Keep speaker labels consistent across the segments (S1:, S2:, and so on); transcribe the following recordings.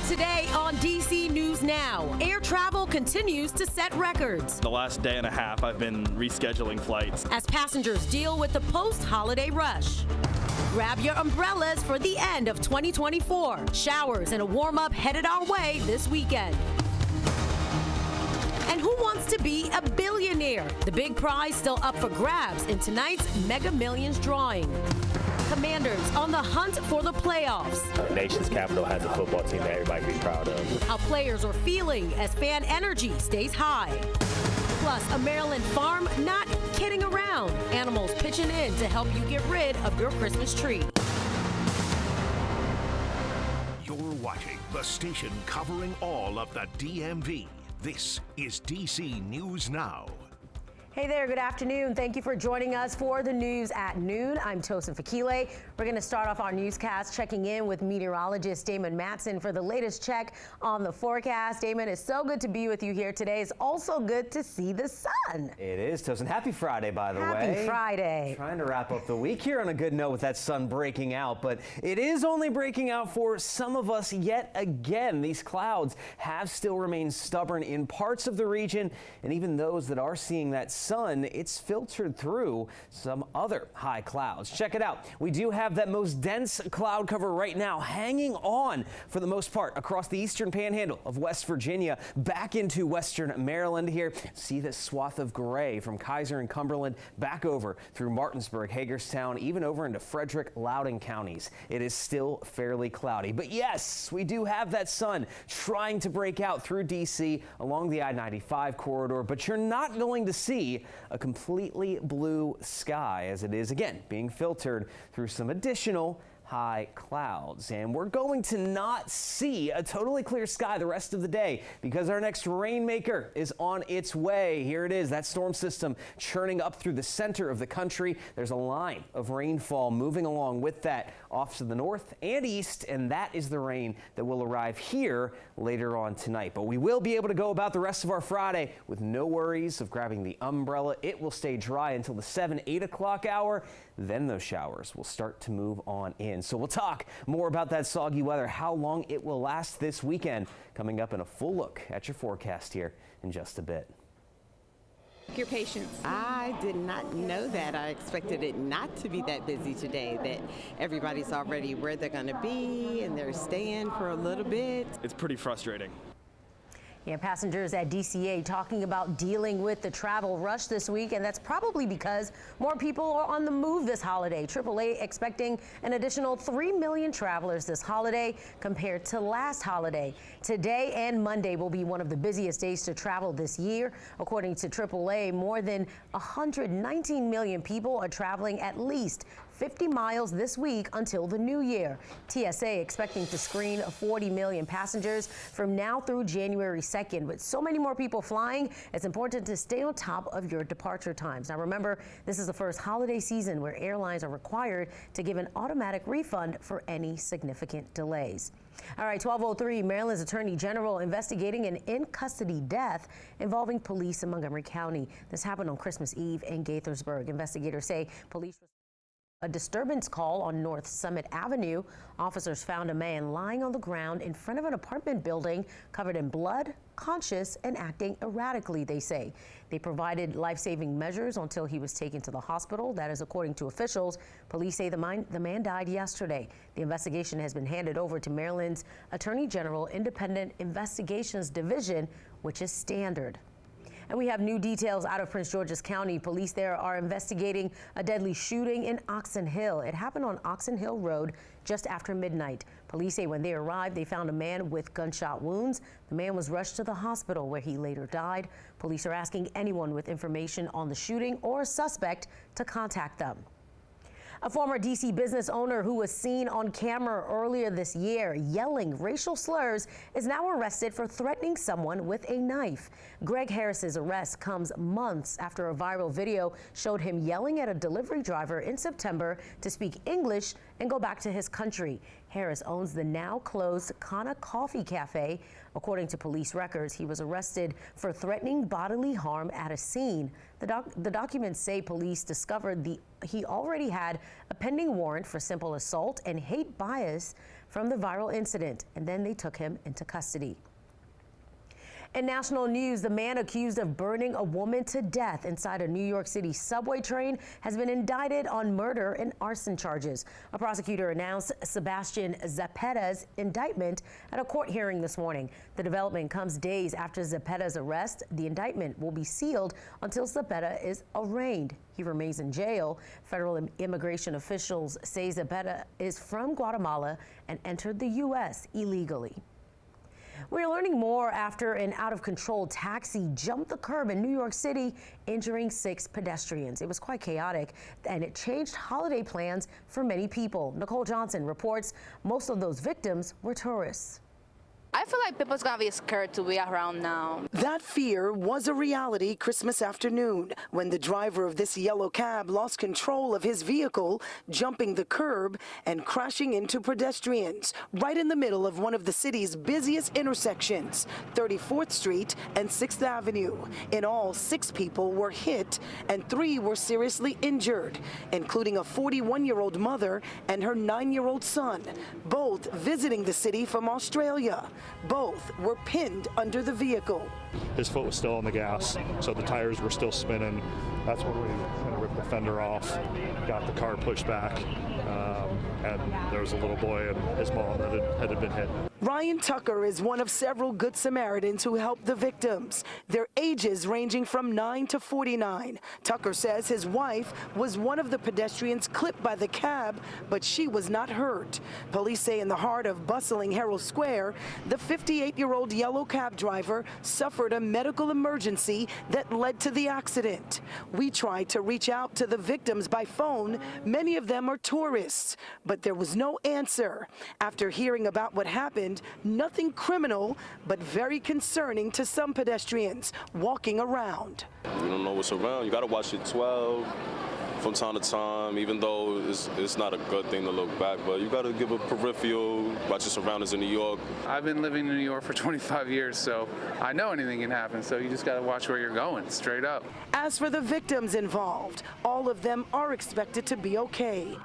S1: Today on DC News Now, air travel continues to set records.
S2: The last day and a half, I've been rescheduling flights
S1: as passengers deal with the post-holiday rush. Grab your umbrellas for the end of 2024. Showers and a warm-up headed our way this weekend. And who wants to be a billionaire? The big prize still up for grabs in tonight's Mega Millions drawing. Commanders on the hunt for the playoffs.
S3: Our nation's capital has a football team that everybody can be proud of.
S1: How players are feeling as fan energy stays high. Plus, a Maryland farm not kidding around. Animals pitching in to help you get rid of your Christmas tree.
S4: You're watching the station covering all of the DMV. This is DC News Now.
S5: Hey there, good afternoon. Thank you for joining us for the news at noon. I'm Tosin Fakile. We're going to start off our newscast checking in with meteorologist Damon Matson for the latest check on the forecast. Damon, it's so good to be with you here today. It's also good to see the sun.
S6: It is, Tosin. Happy Friday, by the way.
S5: Happy Friday.
S6: Trying to wrap up the week here on a good note with that sun breaking out, but it is only breaking out for some of us yet again. These clouds have still remained stubborn in parts of the region, and even those that are seeing that sun, it's filtered through some other high clouds. Check it out. We do have that most dense cloud cover right now hanging on for the most part across the eastern panhandle of West Virginia back into western Maryland here. See this swath of gray from Kaiser and Cumberland back over through Martinsburg, Hagerstown, even over into Frederick, Loudoun counties. It is still fairly cloudy, but yes, we do have that sun trying to break out through DC along the I-95 corridor, but you're not going to see a completely blue sky as it is again being filtered through some additional high clouds. And we're going to not see a totally clear sky the rest of the day because our next rainmaker is on its way. Here it is, that storm system churning up through the center of the country. There's a line of rainfall moving along with that off to the north and east, and that is the rain that will arrive here later on tonight. But we will be able to go about the rest of our Friday with no worries of grabbing the umbrella. It will stay dry until the 8 o'clock hour. Then those showers will start to move on in. So we'll talk more about that soggy weather, how long it will last this weekend, coming up in a full look at your forecast here in just a bit.
S7: Your patience.
S8: I did not know that. I expected it not to be that busy today, that everybody's already where they're going to be and they're staying for a little bit.
S2: It's pretty frustrating.
S5: Yeah, passengers at DCA talking about dealing with the travel rush this week, and that's probably because more people are on the move this holiday. AAA expecting an additional 3 million travelers this holiday compared to last holiday. Today and Monday will be one of the busiest days to travel this year. According to AAA, more than 119 million people are traveling at least 50 miles this week until the new year. TSA expecting to screen 40 million passengers from now through January 2nd. With so many more people flying, it's important to stay on top of your departure times. Now remember, this is the first holiday season where airlines are required to give an automatic refund for any significant delays. All right, 12:03, Maryland's Attorney General investigating an in-custody death involving police in Montgomery County. This happened on Christmas Eve in Gaithersburg. Investigators say police a disturbance call on North Summit Avenue. Officers found a man lying on the ground in front of an apartment building covered in blood, conscious, and acting erratically, they say. They provided life-saving measures until he was taken to the hospital. That is according to officials. Police say the man died yesterday. The investigation has been handed over to Maryland's Attorney General Independent Investigations Division, which is standard. And we have new details out of Prince George's County. Police there are investigating a deadly shooting in Oxon Hill. It happened on Oxon Hill Road just after midnight. Police say when they arrived, they found a man with gunshot wounds. The man was rushed to the hospital where he later died. Police are asking anyone with information on the shooting or a suspect to contact them. A former D.C. business owner who was seen on camera earlier this year yelling racial slurs is now arrested for threatening someone with a knife. Greg Harris's arrest comes months after a viral video showed him yelling at a delivery driver in September to speak English and go back to his country. Harris owns the now closed Kana Coffee Cafe. According to police records, he was arrested for threatening bodily harm at a scene. The documents say police discovered he already had a pending warrant for simple assault and hate bias from the viral incident, and then they took him into custody. In national news, the man accused of burning a woman to death inside a New York City subway train has been indicted on murder and arson charges. A prosecutor announced Sebastian Zepeda's indictment at a court hearing this morning. The development comes days after Zepeda's arrest. The indictment will be sealed until Zepeda is arraigned. He remains in jail. Federal immigration officials say Zepeda is from Guatemala and entered the U.S. illegally. We're learning more after an out-of-control taxi jumped the curb in New York City, injuring 6 pedestrians. It was quite chaotic, and it changed holiday plans for many people. Nicole Johnson reports most of those victims were tourists.
S9: I feel like people's gonna be scared to be around now.
S10: That fear was a reality Christmas afternoon when the driver of this yellow cab lost control of his vehicle, jumping the curb and crashing into pedestrians right in the middle of one of the city's busiest intersections, 34th Street and 6th Avenue. In all, 6 people were hit and 3 were seriously injured, including a 41-year-old mother and her 9-year-old son, both visiting the city from Australia. Both were pinned under the vehicle.
S11: His foot was still on the gas, so the tires were still spinning. That's when we kind of ripped the fender off, got the car pushed back, and there was a little boy and his mom that had been hit.
S10: Ryan Tucker is one of several Good Samaritans who helped the victims, their ages ranging from 9 to 49. Tucker says his wife was one of the pedestrians clipped by the cab, but she was not hurt. Police say in the heart of bustling Herald Square, the 58-year-old yellow cab driver suffered a medical emergency that led to the accident. We tried to reach out to the victims by phone. Many of them are tourists, but there was no answer. After hearing about what happened, nothing criminal, but very concerning to some pedestrians walking around.
S12: You don't know what's around. You got to watch it 12 from time to time, even though it's not a good thing to look back, but you got to give a peripheral, watch your surroundings in New York.
S13: I've been living in New York for 25 years, so I know anything can happen, so you just got to watch where you're going, straight up.
S10: As for the victims involved, all of them are expected to be okay.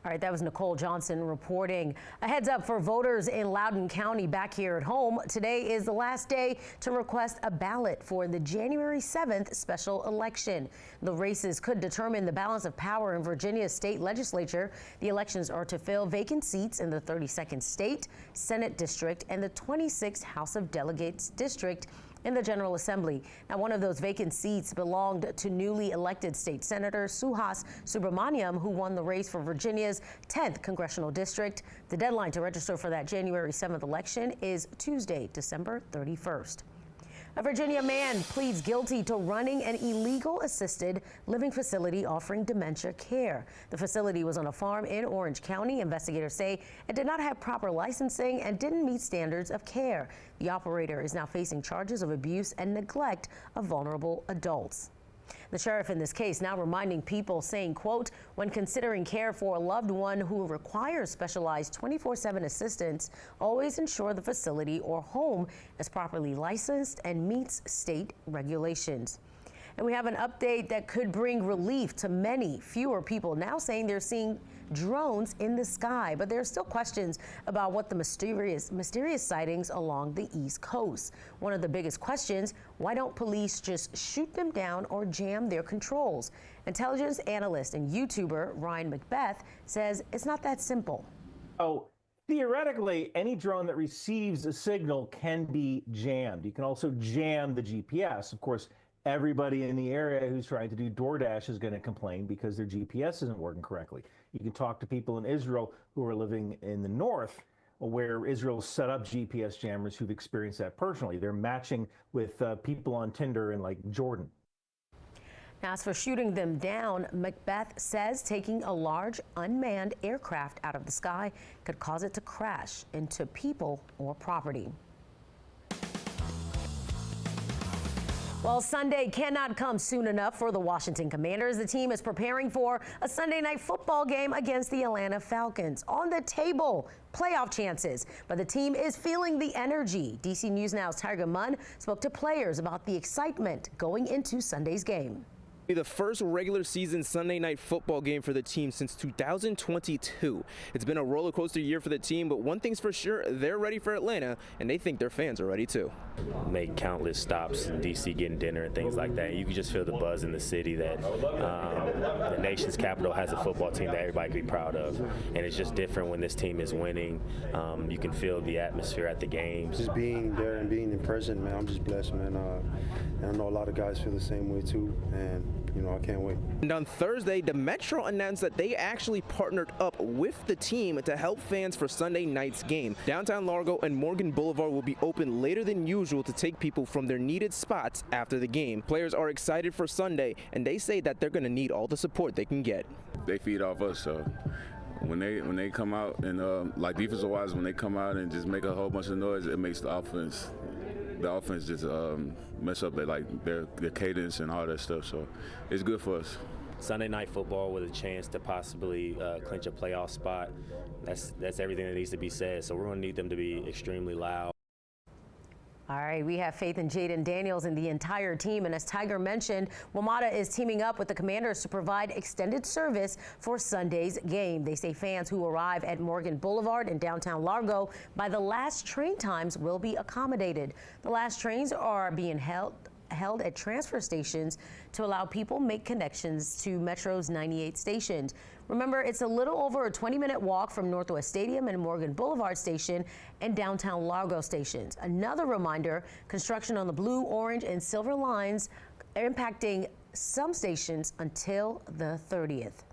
S5: All right, that was Nicole Johnson reporting. A heads up for voters in Loudoun County back here at home. Today is the last day to request a ballot for the January 7th special election. The races could determine the balance of power in Virginia's state legislature. The elections are to fill vacant seats in the 32nd state Senate district and the 26th House of Delegates district in the General Assembly. Now, one of those vacant seats belonged to newly elected state Senator Suhas Subramaniam, who won the race for Virginia's 10th congressional district. The deadline to register for that January 7th election is Tuesday, December 31st. A Virginia man pleads guilty to running an illegal assisted living facility offering dementia care. The facility was on a farm in Orange County. Investigators say it did not have proper licensing and didn't meet standards of care. The operator is now facing charges of abuse and neglect of vulnerable adults. The sheriff in this case now reminding people, saying, quote, when considering care for a loved one who requires specialized 24/7 assistance, always ensure the facility or home is properly licensed and meets state regulations. And we have an update that could bring relief to many. Fewer people now saying they're seeing drones in the sky, but there are still questions about what the mysterious sightings along the East Coast. One of the biggest questions, why don't police just shoot them down or jam their controls? Intelligence analyst and YouTuber Ryan Macbeth says it's not that simple.
S14: Oh, theoretically, any drone that receives a signal can be jammed. You can also jam the GPS. Of course, everybody in the area who's trying to do DoorDash is going to complain because their GPS isn't working correctly. You can talk to people in Israel who are living in the north, where Israel set up GPS jammers who've experienced that personally. They're matching with people on Tinder in like Jordan.
S5: Now, as for shooting them down, Macbeth says taking a large unmanned aircraft out of the sky could cause it to crash into people or property. Well, Sunday cannot come soon enough for the Washington Commanders. The team is preparing for a Sunday night football game against the Atlanta Falcons. On the table, playoff chances, but the team is feeling the energy. DC News Now's Tiger Munn spoke to players about the excitement going into Sunday's game.
S15: The first regular season Sunday night football game for the team since 2022. It's been a roller coaster year for the team, but one thing's for sure, they're ready for Atlanta, and they think their fans are ready too.
S3: Make countless stops in D.C. getting dinner and things like that. You can just feel the buzz in the city that the nation's capital has a football team that everybody can be proud of, and it's just different when this team is winning. You can feel the atmosphere at the games.
S16: Just being there and being present, man, I'm just blessed, man. And I know a lot of guys feel the same way too, and you know, I can't wait.
S15: And on Thursday, the Metro announced that they actually partnered up with the team to help fans for Sunday night's game. Downtown Largo and Morgan Boulevard will be open later than usual to take people from their needed spots after the game. Players are excited for Sunday, and they say that they're going to need all the support they can get.
S17: They feed off us, so when they come out and like defensive wise, when they come out and just make a whole bunch of noise, it makes the offense just mess up their cadence and all that stuff. So it's good for us.
S3: Sunday night football with a chance to possibly clinch a playoff spot. That's everything that needs to be said. So we're going to need them to be extremely loud.
S5: All right, we have faith in Jaden Daniels and the entire team. And as Tiger mentioned, WMATA is teaming up with the Commanders to provide extended service for Sunday's game. They say fans who arrive at Morgan Boulevard in downtown Largo by the last train times will be accommodated. The last trains are being held at transfer stations to allow people make connections to Metro's 98 stations. Remember, it's a little over a 20-minute walk from Northwest Stadium and Morgan Boulevard Station and downtown Largo stations. Another reminder, construction on the blue, orange, and silver lines impacting some stations until the 30th.